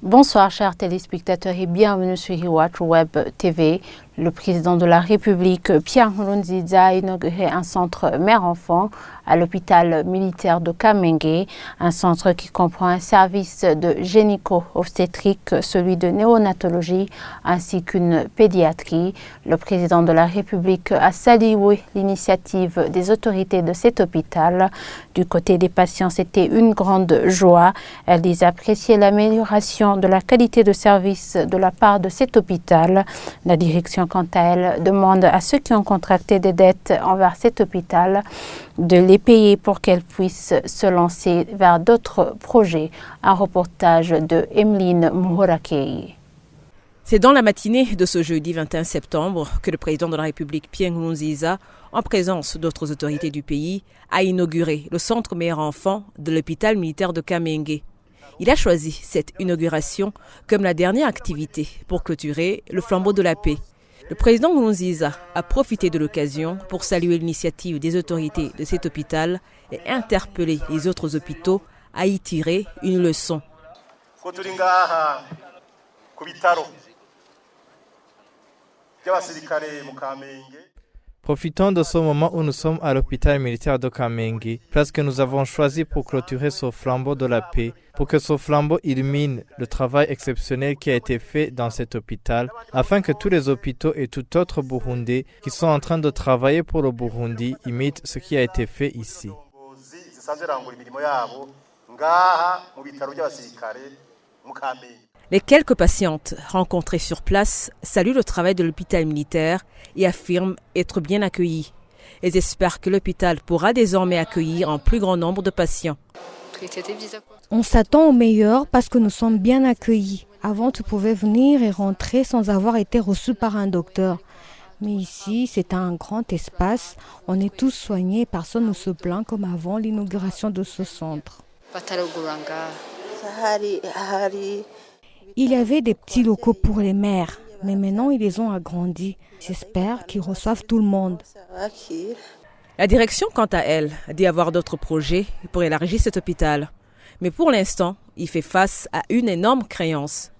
Bonsoir chers téléspectateurs et bienvenue sur Iwacu Web TV. Le président de la République, Pierre Nkurunziza, a inauguré un centre mère-enfant à l'hôpital militaire de Kamenge, un centre qui comprend un service de gynéco-obstétrique, celui de néonatologie ainsi qu'une pédiatrie. Le président de la République a salué l'initiative des autorités de cet hôpital. Du côté des patients, c'était une grande joie. Elles appréciaient l'amélioration de la qualité de service de la part de cet hôpital. La direction, quant à elle, demande à ceux qui ont contracté des dettes envers cet hôpital de les payer pour qu'elles puissent se lancer vers d'autres projets. Un reportage de Emeline Mouhorakei. C'est dans la matinée de ce jeudi 21 septembre que le président de la République, Pierre Nkurunziza, en présence d'autres autorités du pays, a inauguré le centre mère-enfant de l'hôpital militaire de Kamenge. Il a choisi cette inauguration comme la dernière activité pour clôturer le flambeau de la paix. Le président Nkurunziza a profité de l'occasion pour saluer l'initiative des autorités de cet hôpital et interpeller les autres hôpitaux à y tirer une leçon. Profitons de ce moment où nous sommes à l'hôpital militaire de Kamenge, parce que nous avons choisi pour clôturer ce flambeau de la paix, pour que ce flambeau illumine le travail exceptionnel qui a été fait dans cet hôpital, afin que tous les hôpitaux et tout autre Burundais qui sont en train de travailler pour le Burundi imitent ce qui a été fait ici. Les quelques patientes rencontrées sur place saluent le travail de l'hôpital militaire et affirment être bien accueillies. Elles espèrent que l'hôpital pourra désormais accueillir un plus grand nombre de patients. On s'attend au meilleur parce que nous sommes bien accueillis. Avant, tu pouvais venir et rentrer sans avoir été reçu par un docteur. Mais ici, c'est un grand espace. On est tous soignés, personne ne se plaint comme avant l'inauguration de ce centre. Il y avait des petits locaux pour les mères, mais maintenant ils les ont agrandis. J'espère qu'ils reçoivent tout le monde. La direction, quant à elle, dit avoir d'autres projets pour élargir cet hôpital. Mais pour l'instant, il fait face à une énorme créance.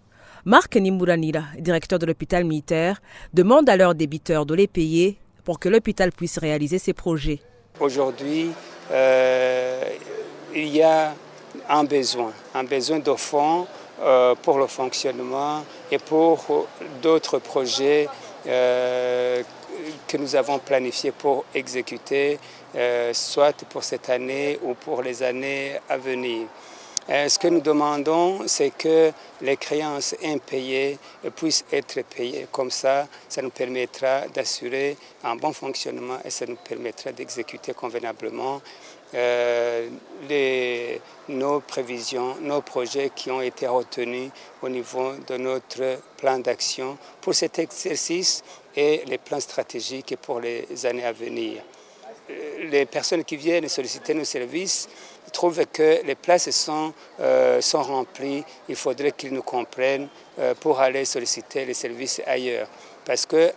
Marc Nimuranira, directeur de l'hôpital militaire, demande à leurs débiteurs de les payer pour que l'hôpital puisse réaliser ses projets. Aujourd'hui, il y a un besoin de fonds pour le fonctionnement et pour d'autres projets que nous avons planifiés pour exécuter, soit pour cette année ou pour les années à venir. Ce que nous demandons, c'est que les créances impayées puissent être payées. Comme ça nous permettra d'assurer un bon fonctionnement et ça nous permettra d'exécuter convenablement nos prévisions, nos projets qui ont été retenus au niveau de notre plan d'action pour cet exercice et les plans stratégiques pour les années à venir. Les personnes qui viennent solliciter nos services trouvent que les places sont remplies. Il faudrait qu'ils nous comprennent pour aller solliciter les services ailleurs. Parce que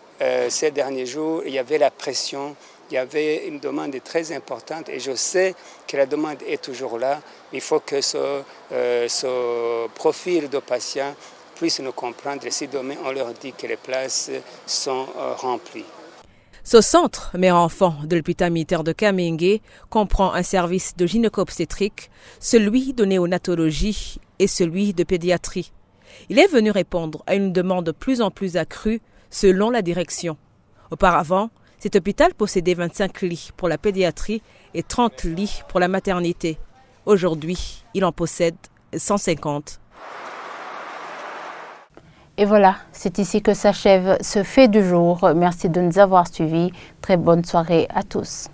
ces derniers jours, il y avait la pression. Il y avait une demande très importante et je sais que la demande est toujours là. Il faut que ce profil de patients puisse nous comprendre et si demain on leur dit que les places sont remplies. Ce centre mère-enfant de l'hôpital militaire de Kamenge comprend un service de gynéco-obstétrique, celui de néonatologie et celui de pédiatrie. Il est venu répondre à une demande de plus en plus accrue selon la direction. Auparavant, cet hôpital possédait 25 lits pour la pédiatrie et 30 lits pour la maternité. Aujourd'hui, il en possède 150. Et voilà, c'est ici que s'achève ce fait du jour. Merci de nous avoir suivis. Très bonne soirée à tous.